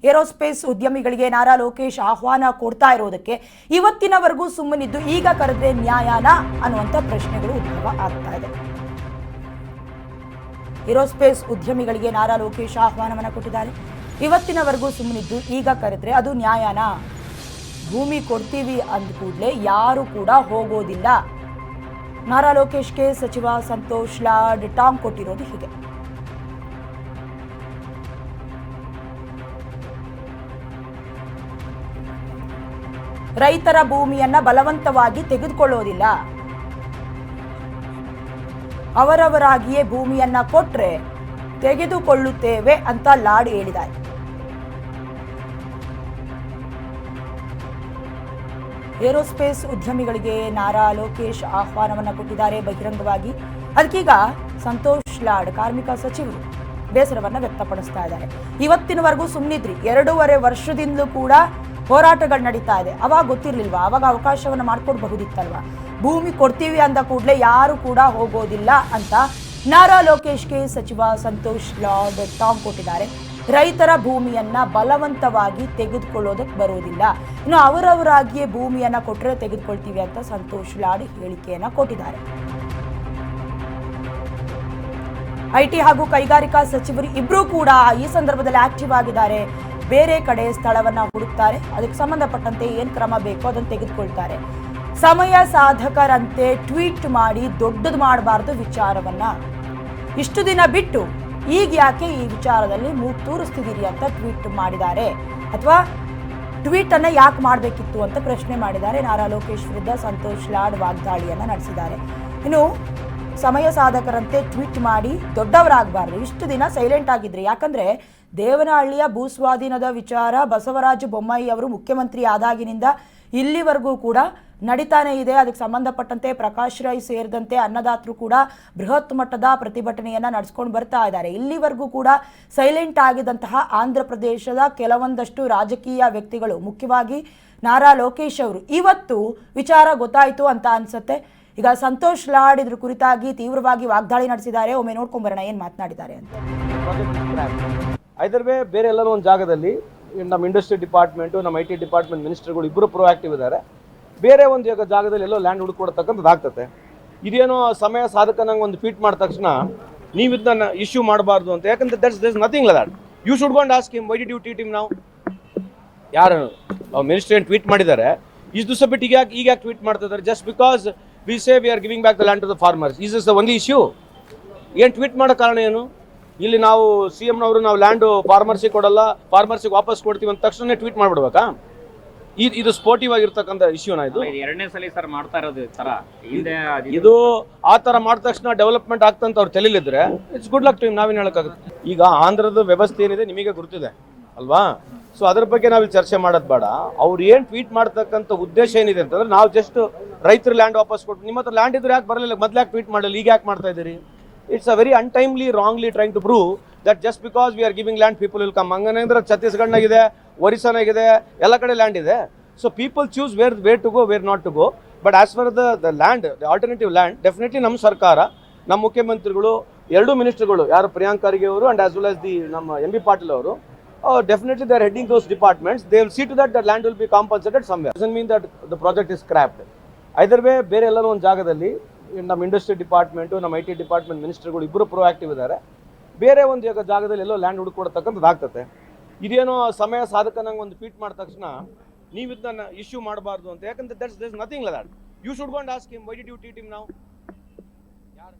Aerospace ಉದ್ಯಮಿಗಳಿಗೆ ನಾರಾ ಲೋಕೇಶ್ ಆಹ್ವಾನ ಕೊಡ್ತಾ ಇರೋದಕ್ಕೆ ಇವತ್ತಿನವರೆಗೂ ಸುಮ್ಮನಿದ್ದು ಈಗ ಕರೆದ್ರೆ ನ್ಯಾಯನಾ ಅನ್ನುವಂಥ ಪ್ರಶ್ನೆಗಳು ಉದ್ಭವ ಆಗ್ತಾ ಇದೆ. ಏರೋಸ್ಪೇಸ್ ಉದ್ಯಮಿಗಳಿಗೆ ನಾರಾ ಲೋಕೇಶ್ ಆಹ್ವಾನವನ್ನು ಕೊಟ್ಟಿದ್ದಾರೆ. ಇವತ್ತಿನವರೆಗೂ ಸುಮ್ಮನಿದ್ದು ಈಗ ಕರೆದ್ರೆ ಅದು ನ್ಯಾಯನಾ? ಭೂಮಿ ಕೊಡ್ತೀವಿ ಅಂದ ಕೂಡಲೇ ಯಾರು ಕೂಡ ಹೋಗೋದಿಲ್ಲ. ನಾರಾ ಲೋಕೇಶ್ಗೆ ಸಚಿವ ಸಂತೋಷ್ ಲಾಡ್ ಟಾಂಗ್ ಕೊಟ್ಟಿರೋದು ಹೀಗೆ. ರೈತರ ಭೂಮಿಯನ್ನ ಬಲವಂತವಾಗಿ ತೆಗೆದುಕೊಳ್ಳೋದಿಲ್ಲ, ಅವರವರಾಗಿಯೇ ಭೂಮಿಯನ್ನ ಕೊಟ್ರೆ ತೆಗೆದುಕೊಳ್ಳುತ್ತೇವೆ ಅಂತ ಲಾಡ್ ಹೇಳಿದ್ದಾರೆ. ಏರೋಸ್ಪೇಸ್ ಉದ್ಯಮಿಗಳಿಗೆ ನಾರಾ ಲೋಕೇಶ್ ಆಹ್ವಾನವನ್ನು ಕೊಟ್ಟಿದ್ದಾರೆ ಬಹಿರಂಗವಾಗಿ. ಅದಕ್ಕೀಗ ಸಂತೋಷ್ ಲಾಡ್ ಕಾರ್ಮಿಕ ಸಚಿವರು ಬೇಸರವನ್ನು ವ್ಯಕ್ತಪಡಿಸ್ತಾ ಇದ್ದಾರೆ. ಇವತ್ತಿನವರೆಗೂ ಸುಮ್ಮನಿದ್ರಿ, 2.5 ವರ್ಷದಿಂದಲೂ ಕೂಡ ಹೋರಾಟಗಳು ನಡೀತಾ ಇದೆ. ಅವಾಗ ಗೊತ್ತಿರ್ಲಿಲ್ವಾ? ಅವಾಗ ಅವಕಾಶವನ್ನು ಮಾಡ್ಕೊಡ್ಬಹುದಿತ್ತಲ್ವಾ? ಭೂಮಿ ಕೊಡ್ತೀವಿ ಅಂದ ಕೂಡಲೇ ಯಾರು ಕೂಡ ಹೋಗೋದಿಲ್ಲ ಅಂತ ನಾರಾ ಲೋಕೇಶ್ಗೆ ಸಚಿವ ಸಂತೋಷ್ ಲಾಡ್ ಟಾಂಗ್ ಕೊಟ್ಟಿದ್ದಾರೆ. ರೈತರ ಭೂಮಿಯನ್ನ ಬಲವಂತವಾಗಿ ತೆಗೆದುಕೊಳ್ಳೋದಕ್ಕೆ ಬರೋದಿಲ್ಲ, ಇನ್ನು ಅವರವರಾಗಿಯೇ ಭೂಮಿಯನ್ನ ಕೊಟ್ಟರೆ ತೆಗೆದುಕೊಳ್ತೀವಿ ಅಂತ ಸಂತೋಷ್ ಲಾಡ್ ಹೇಳಿಕೆಯನ್ನ ಕೊಟ್ಟಿದ್ದಾರೆ. ಐಟಿ ಹಾಗೂ ಕೈಗಾರಿಕಾ ಸಚಿವರು ಇಬ್ಬರೂ ಕೂಡ ಈ ಸಂದರ್ಭದಲ್ಲಿ ಆಕ್ಟಿವ್ ಆಗಿದ್ದಾರೆ. ಬೇರೆ ಕಡೆ ಸ್ಥಳವನ್ನ ಹುಡುಕ್ತಾರೆ, ಅದಕ್ಕೆ ಸಂಬಂಧಪಟ್ಟಂತೆ ಏನು ಕ್ರಮ ಬೇಕೋ ಅದನ್ನು ತೆಗೆದುಕೊಳ್ತಾರೆ. ಸಮಯ ಸಾಧಕರಂತೆ ಟ್ವೀಟ್ ಮಾಡಿ ದೊಡ್ಡದು ಮಾಡಬಾರ್ದು ವಿಚಾರವನ್ನ. ಇಷ್ಟು ದಿನ ಬಿಟ್ಟು ಈಗ ಯಾಕೆ ಈ ವಿಚಾರದಲ್ಲಿ ಮೂಗು ತೂರಿಸ್ತಿದ್ದೀರಿ ಅಂತ ಟ್ವೀಟ್ ಮಾಡಿದ್ದಾರೆ, ಅಥವಾ ಟ್ವೀಟ್ ಅನ್ನ ಯಾಕೆ ಮಾಡಬೇಕಿತ್ತು ಅಂತ ಪ್ರಶ್ನೆ ಮಾಡಿದ್ದಾರೆ. ನಾರಾ ಲೋಕೇಶ್ ವಿರುದ್ಧ ಸಂತೋಷ್ ಲಾಡ್ ವಾಗ್ದಾಳಿಯನ್ನ ನಡೆಸಿದ್ದಾರೆ. ಇನ್ನು ಸಮಯ ಸಾಧಕರಂತೆ ಟ್ವೀಟ್ ಮಾಡಿ ದೊಡ್ಡವರಾಗಬಾರ್ದು, ಇಷ್ಟು ದಿನ ಸೈಲೆಂಟ್ ಆಗಿದ್ರಿ. ಯಾಕಂದ್ರೆ ದೇವನಹಳ್ಳಿಯ ಭೂಸ್ವಾಧೀನದ ವಿಚಾರ ಬಸವರಾಜ ಬೊಮ್ಮಾಯಿ ಅವರು ಮುಖ್ಯಮಂತ್ರಿ ಆದಾಗಿನಿಂದ ಇಲ್ಲಿವರೆಗೂ ಕೂಡ ನಡೀತಾನೆ ಇದೆ. ಅದಕ್ಕೆ ಸಂಬಂಧಪಟ್ಟಂತೆ ಪ್ರಕಾಶ್ ರೈ ಸೇರಿದಂತೆ ಅನ್ನದಾತರು ಕೂಡ ಬೃಹತ್ ಮಟ್ಟದ ಪ್ರತಿಭಟನೆಯನ್ನ ನಡೆಸ್ಕೊಂಡು ಬರ್ತಾ ಇದ್ದಾರೆ. ಇಲ್ಲಿವರೆಗೂ ಕೂಡ ಸೈಲೆಂಟ್ ಆಗಿದ್ದಂತಹ ಆಂಧ್ರ ಪ್ರದೇಶದ ಕೆಲವೊಂದಷ್ಟು ರಾಜಕೀಯ ವ್ಯಕ್ತಿಗಳು, ಮುಖ್ಯವಾಗಿ ನಾರಾ ಲೋಕೇಶ್ ಅವರು, ಇವತ್ತು ವಿಚಾರ ಗೊತ್ತಾಯಿತು ಅಂತ ಅನ್ಸುತ್ತೆ. ಈಗ ಸಂತೋಷ್ ಲಾಡ್ ಇದ್ರ ಕುರಿತಾಗಿ ತೀವ್ರವಾಗಿ ವಾಗ್ದಾಳಿ ನಡೆಸಿದ್ದಾರೆ. ಒಮ್ಮೆ ನೋಡ್ಕೊಂಡ್ಬರೋಣ ಏನು ಮಾತನಾಡಿದ್ದಾರೆ ಅಂತ. ಐದರ್ ವೇ ಬೇರೆ ಎಲ್ಲರೂ ಒಂದು ಜಾಗದಲ್ಲಿ ನಮ್ಮ ಇಂಡಸ್ಟ್ರಿ ಡಿಪಾರ್ಟ್ಮೆಂಟು, ನಮ್ಮ IT ಡಿಪಾರ್ಟ್ಮೆಂಟ್ ಮಿನಿಸ್ಟರ್ಗಳು ಇಬ್ಬರು ಪ್ರೊಆಕ್ಟಿವ್ ಇದ್ದಾರೆ. ಬೇರೆ ಒಂದು ಜಾಗದಲ್ಲಿ ಎಲ್ಲೋ ಲ್ಯಾಂಡ್ ಹುಡುಕೊಡ್ತಕ್ಕಂಥದ್ದು ಆಗ್ತದೆ. ಇದೇನೋ ಸಮಯ ಸಾಧಕನಂಗೆ ಒಂದು ಟ್ವೀಟ್ ಮಾಡಿದ ತಕ್ಷಣ ನೀವು ಇದನ್ನ ಇಶ್ಯೂ ಮಾಡಬಾರ್ದು ಅಂತ. ಯಾಕಂದ್ರೆ that's nothing like that. You should go and ask him why did you tweet him ನಾವು. ಯಾರು ಮಿನಿಸ್ಟರ್ ಏನು ಟ್ವೀಟ್ ಮಾಡಿದ್ದಾರೆ, ಇಷ್ಟು ದಿವಸ ಬಿಟ್ಟು ಈಗ ಯಾಕೆ ಟ್ವೀಟ್ ಮಾಡ್ತಿದ್ದಾರೆ? Just because we say we are giving back the land to the farmers, is is the only issue? ಏನು ಟ್ವೀಟ್ ಮಾಡೋ ಕಾರಣ ಏನು? ಇಲ್ಲಿ ನಾವು CMನವರು ನಾವು ಲ್ಯಾಂಡು ಫಾರ್ಮರ್ಸಿಗೆ ಕೊಡಲ್ಲ, ಫಾರ್ಮರ್ಸಿಗೆ ವಾಪಸ್ ಕೊಡ್ತೀವಿ ಅಂತ ತಕ್ಷಣ ಟ್ವೀಟ್ ಮಾಡ್ಬಿಡ್ಬೇಕಾ? ಇದು ಸ್ಪೋರ್ಟಿವ್ ಆಗಿರ್ತಕ್ಕಂಥ ಇಶ್ಯೂನ ಇದು? ಎರಡನೇ ಸಲ ಸರ್ ಮಾಡ್ತಾ ಇರೋದು ತರ ಇದು ಆ ತರ ಮಾಡಿದ ತಕ್ಷಣ ಡೆವಲಪ್ಮೆಂಟ್ ಆಗ್ತಂತ ಅವ್ರು ತಿಳಿಲಿದ್ರೆ it's good luck to him. ನಾವೇನು ಹೇಳಕ್ಕಾಗುತ್ತೆ? ಈಗ ಆಂಧ್ರದ ವ್ಯವಸ್ಥೆ ಏನಿದೆ ನಿಮಗೆ ಗೊತ್ತಿದೆ ಅಲ್ವಾ? ಸೊ ಅದ್ರ ಬಗ್ಗೆ ನಾವು ಚರ್ಚೆ ಮಾಡೋದು ಬೇಡ. ಅವ್ರು ಏನು ಟ್ವೀಟ್ ಮಾಡ್ತಕ್ಕಂಥ ಉದ್ದೇಶ ಏನಿದೆ ಅಂತಂದ್ರೆ, ನಾವು ಜಸ್ಟ್ ರೈತರ ಲ್ಯಾಂಡ್ ವಾಪಸ್ ಕೊಟ್ಟು, ನಿಮ್ಮ ಹತ್ರ ಲ್ಯಾಂಡ್ ಇದ್ರೆ ಯಾಕೆ ಬರಲಿಲ್ಲ, ಮೊದ್ಲು ಯಾಕೆ ಟ್ವೀಟ್ ಮಾಡಲಿಲ್ಲ, ಈಗ ಯಾಕೆ ಮಾಡ್ತಾ ಇದ್ದೀರಿ? It's a very untimely, wrongly trying to prove that just because we are giving land, people will come. Anganandra Chhattisgarhnaಗಿದೆ, Orissa-naಗಿದೆ, ಎಲ್ಲ ಕಡೆ ಲ್ಯಾಂಡ್ ಇದೆ. So people choose where to go, where not to go. But as for the land, the alternative land, definitely ನಮ್ಮ ಸರ್ಕಾರ, ನಮ್ಮ ಮುಖ್ಯಮಂತ್ರಿಗಳು, ಎರಡು ಮಿನಿಸ್ಟರ್ಗಳು, ಯಾರು ಪ್ರಿಯಾಂಕ್ ಖರ್ಗೆ ಅವರು and as well as ನಮ್ಮ MB ಪಾಟೀಲ್ ಅವರು, definitely they are heading those departments. They will see to that the land will be compensated somewhere. Doesn't mean that the project is scrapped. Either way ಬೇರೆ ಎಲ್ಲರೂ ಒಂದು ಜಾಗದಲ್ಲಿ ನಮ್ಮ industry department, ನಮ್ಮ IT department ಮಿನಿಸ್ಟರ್ಗಳು ಇಬ್ಬರು proactive ಇದ್ದಾರೆ. ಬೇರೆ ಒಂದು ಜಾಗದಲ್ಲಿ ಎಲ್ಲೋ ಲ್ಯಾಂಡ್ ಹುಡುಕೊಡ್ತಕ್ಕಂಥದ್ದು ಆಗ್ತದೆ. ಇದೇನೋ ಸಮಯ ಸಾಧಕನಂಗೆ ಒಂದು ಟ್ವೀಟ್ ಮಾಡಿದ ತಕ್ಷಣ ನೀವು ಇದನ್ನ ಇಶ್ಯೂ ಮಾಡಬಾರ್ದು ಅಂತ. ಯಾಕಂದ್ರೆ that's nothing like that. You should go and ask him why did you tweet him ನಾವು. ಯಾರು